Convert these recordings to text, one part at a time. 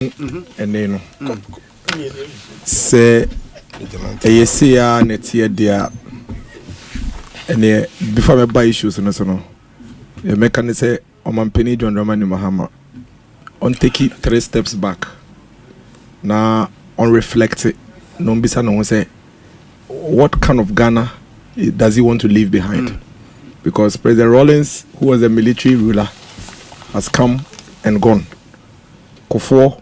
and then say a year net year dear and before I buy issues and so no. The mechanic say on penny John Romani Mahama on take it 3 steps back. Now on reflect it, no bisa no say what kind of Ghana does he want to leave behind? Because President Rawlings, who was a military ruler, has come and gone. Kufuor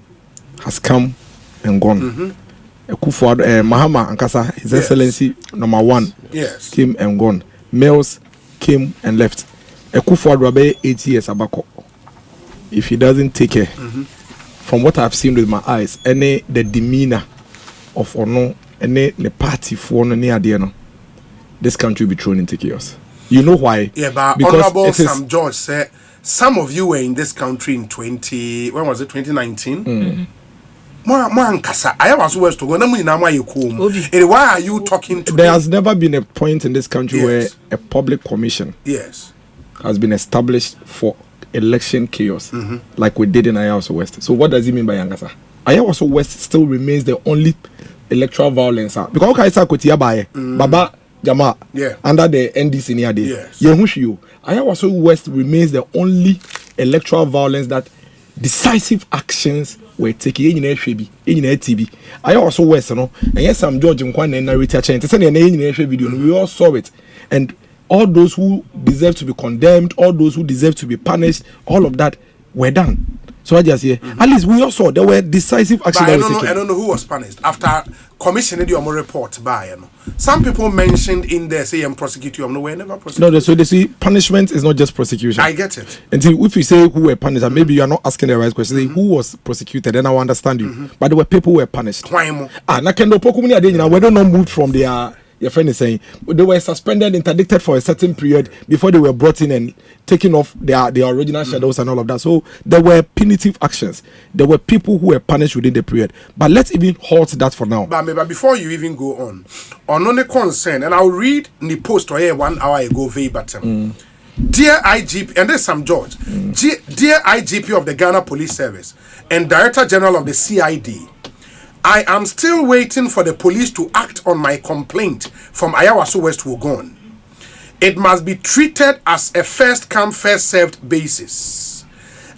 has come and gone. Kufuor, Mahama Ankasa, His Excellency #1, came and gone. Mills came and left. Kufuor Rabe 8 years abako. If he doesn't take care, from what I've seen with my eyes, the demeanor of Ono, the party for no, this country will be thrown into chaos. You know why? Yeah, but because Honorable Sam George said some of you were in this country in 2019. I was west to go. Why are you talking to? There has never been a point in this country where a public commission has been established for election chaos, like we did in Ayawaso West. So what does it mean by Yangasa? Ayawaso West still remains the only electoral violence. Because Kaisa Kotia Baye, Baba Jama, under the NDC near there. Ayawaso West remains the only electoral violence that decisive actions were taken in TB. Ayawaso West, and yes, I'm George and Kwan and narrator chain. We all saw it. And all those who deserve to be condemned, all those who deserve to be punished, all of that were done. So I just say, at least we all saw there were decisive actions. I don't know who was punished after commissioning your report. Some people mentioned in there say I'm prosecuted. I'm nowhere never prosecuted. No, so they see punishment is not just prosecution. I get it. And see, if you say who were punished, and maybe you are not asking the right question. Say who was prosecuted, then I will understand you. But there were people who were punished. Nakendo Pokumuni Adena, we don't know moved from their. Your friend is saying they were suspended, interdicted for a certain period before they were brought in and taken off their original shadows and all of that. So there were punitive actions. There were people who were punished within the period. But let's even halt that for now. But before you even go on the concern, and I'll read the post here 1 hour ago verbatim. Dear IGP, and there's Sam George. Dear IGP of the Ghana Police Service and Director General of the CID, I am still waiting for the police to act on my complaint from Ayawaso West Wugon. It must be treated as a first come, first served basis.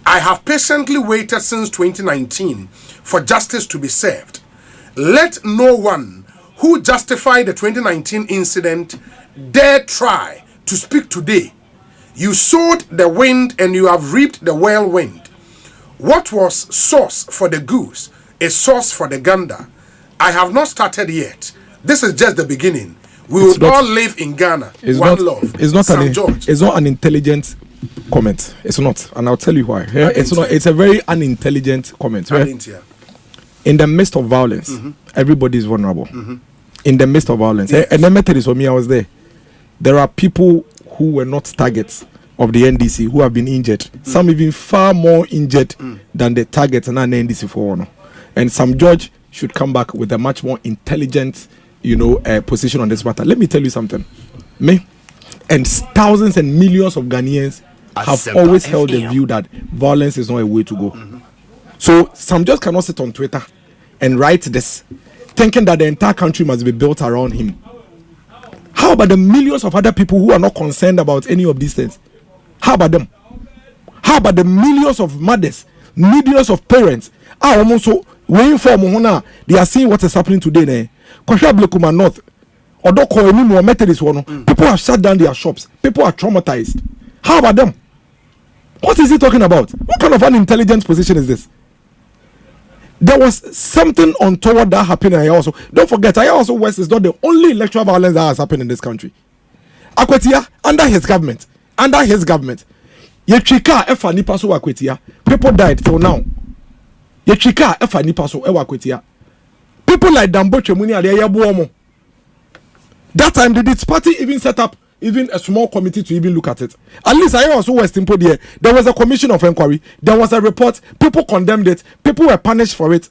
I have patiently waited since 2019 for justice to be served. Let no one who justified the 2019 incident dare try to speak today. You sowed the wind and you have reaped the whirlwind. What was sauce for the goose? A source for the gander. I have not started yet. This is just the beginning. We will all live in Ghana. Love. It's not an intelligent comment. It's not, and I'll tell you why. It's not. It's a very unintelligent comment. In the midst of violence, everybody is vulnerable. In the midst of violence, and the method is for me. I was there. There are people who were not targets of the NDC who have been injured. Some even far more injured than the targets and an NDC for honor. And Sam George should come back with a much more intelligent, position on this matter. Let me tell you something. Me and thousands and millions of Ghanaians have always held the view that violence is not a way to go. So Sam George cannot sit on Twitter and write this, thinking that the entire country must be built around him. How about the millions of other people who are not concerned about any of these things? How about them? How about the millions of mothers, millions of parents? Also waiting for Mohona, they are seeing what is happening today. Kwasha North, people have shut down their shops. People are traumatized. How about them? What is he talking about? What kind of unintelligent position is this? There was something untoward that happened in Ayawaso. Don't forget, Ayawaso West is not the only electoral violence that has happened in this country. Akwetia, under his government, Yechika Efa Nipaso Akwetia, people died till now. Yechika Efa Nipaso Ewa Akwetia. People like Dambo Chemuni are there. That time, did its party even set up even a small committee to even look at it? At least I also was simple there. There was a commission of inquiry. There was a report. People condemned it. People were punished for it.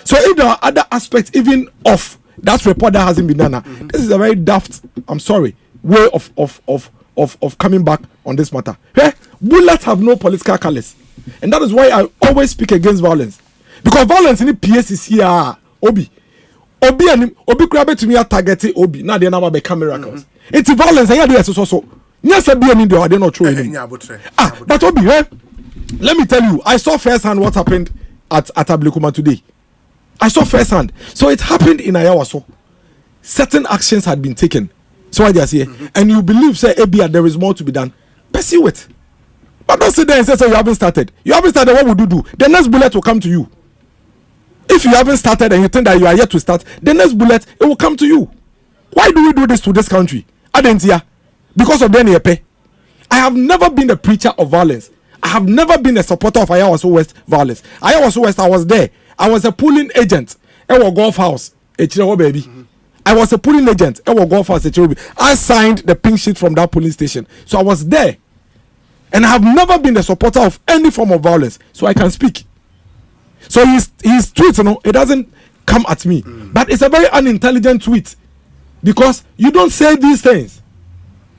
So if there are other aspects even of that report that hasn't been done, this is a very daft, I'm sorry, way of coming back on this matter. Bullets have no political colors. And that is why I always speak against violence. Because violence in the PSC obi kura to me target obi na dey na be miracles. It's violence and you so. Yes, I be any they are not true. But obi, let me tell you, I saw firsthand what happened at Ablekuma today. I saw firsthand. So it happened in Ayawaso. Certain actions had been taken. So I just say, and you believe say Abia there is more to be done. Pursue it. But don't sit there and say so you haven't started. You haven't started, what would you do? The next bullet will come to you. If you haven't started and you think that you are yet to start, the next bullet, it will come to you. Why do we do this to this country? Adentia. Because of the I have never been a preacher of violence. I have never been a supporter of Ayawaso West violence. Ayawaso West, I was there. I was a polling agent at our golf house. Baby. I was a polling agent at our golf house. I signed the pink sheet from that polling station. So I was there. And I have never been a supporter of any form of violence. So I can speak. So his tweet, it doesn't come at me. But it's a very unintelligent tweet. Because you don't say these things.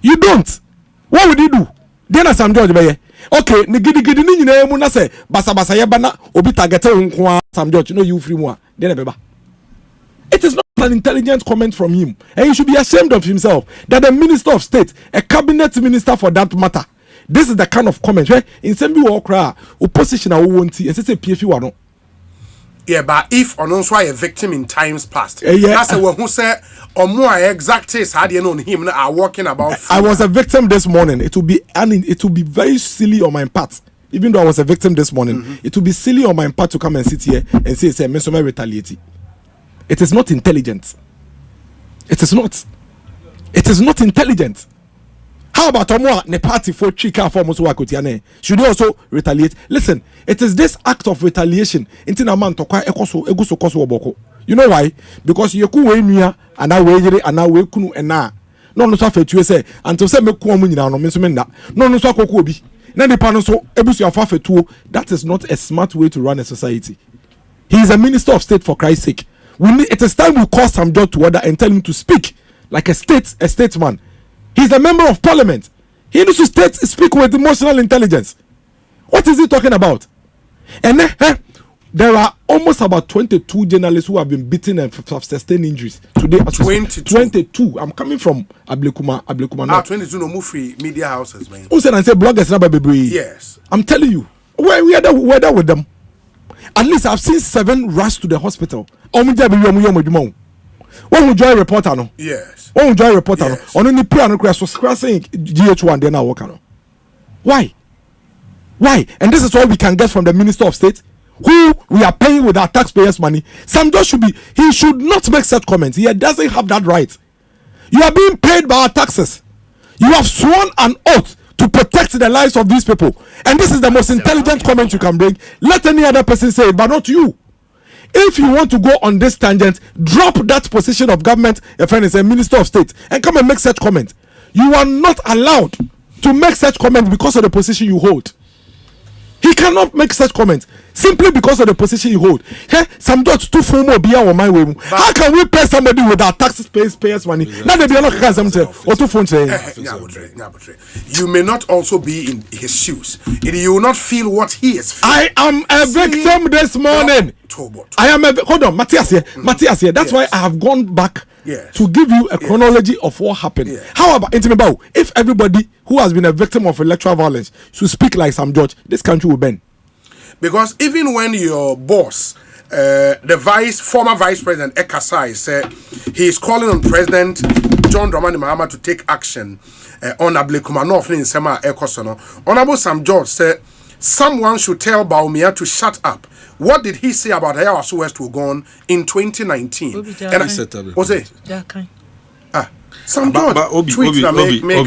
You don't. What would you do? Then as Sam George Baye. Okay, ni gidi ni nyina mu na say basa ye bana obi target nko Sam George no you free mu then beba. It is not an intelligent comment from him. And he should be ashamed of himself that the Minister of State, a cabinet minister for that matter, this is the kind of comment where in some people cry opposition I won't see and say PFU wano. Yeah, but if on also a victim in times past, that's a one who said or more exact case had you known him are walking about. I was a victim this morning. It will be very silly on my part. Even though I was a victim this morning, it will be silly on my part to come and sit here and say Mesoma retaliate. It is not intelligent. It is not. It is not intelligent. How about the party for Chika for Musuakotiane? Should they also retaliate? Listen, it is this act of retaliation. You know why? Because you ku wenya and now we and now we kunu and na. No so afet you say until say me ku omu nyina no me so me na. No so akoko obi. Na the pan so ebusu afa fetuo. That is not a smart way to run a society. He is a minister of state for Christ's sake. It is time we call some judge to order and tell him to speak like a statesman. He's a member of parliament. He needs to speak with emotional intelligence. What is he talking about? And there are almost about 22 journalists who have been beaten and have sustained injuries today. 22. I'm coming from Ablekuma. 22 no move free media houses, man. Who said and say bloggers na baby? Yes. I'm telling you. We're there with them. At least I've seen 7 rush to the hospital. When we join reporter no. Yes. When we join reporter no. On any prayer no crash so saying GH1 then now work no. Why? And this is all we can get from the Minister of State, who we are paying with our taxpayers' money. Sam George he should not make such comments. He doesn't have that right. You are being paid by our taxes. You have sworn an oath to protect the lives of these people. And this is the most intelligent comment you can bring. Let any other person say it, but not you. If you want to go on this tangent, drop that position of government, a friend is a Minister of State, and come and make such comment. You are not allowed to make such comment because of the position you hold. He cannot make such comments simply because of the position you hold. Some dots too formal be our my way. How can we pay somebody with our taxpayers' money? Now they be not or two phones. You may not also be in his shoes. You will not feel what he is feeling. I am a victim this morning. I am hold on, Matthias here. Matthias here. That's why I have gone back to give you a chronology of what happened. How about if everybody who has been a victim of electoral violence should speak like Sam George, this country will bend. Because even when your boss, the former vice president Ekosisen said he is calling on President John Dramani Mahama to take action on Ablekuma North in Sema Ekosisen. Honorable Sam George said someone should tell Baumia to shut up. What did he say about Ayawaso West who gone in 2019? And I said, Sam George tweets that make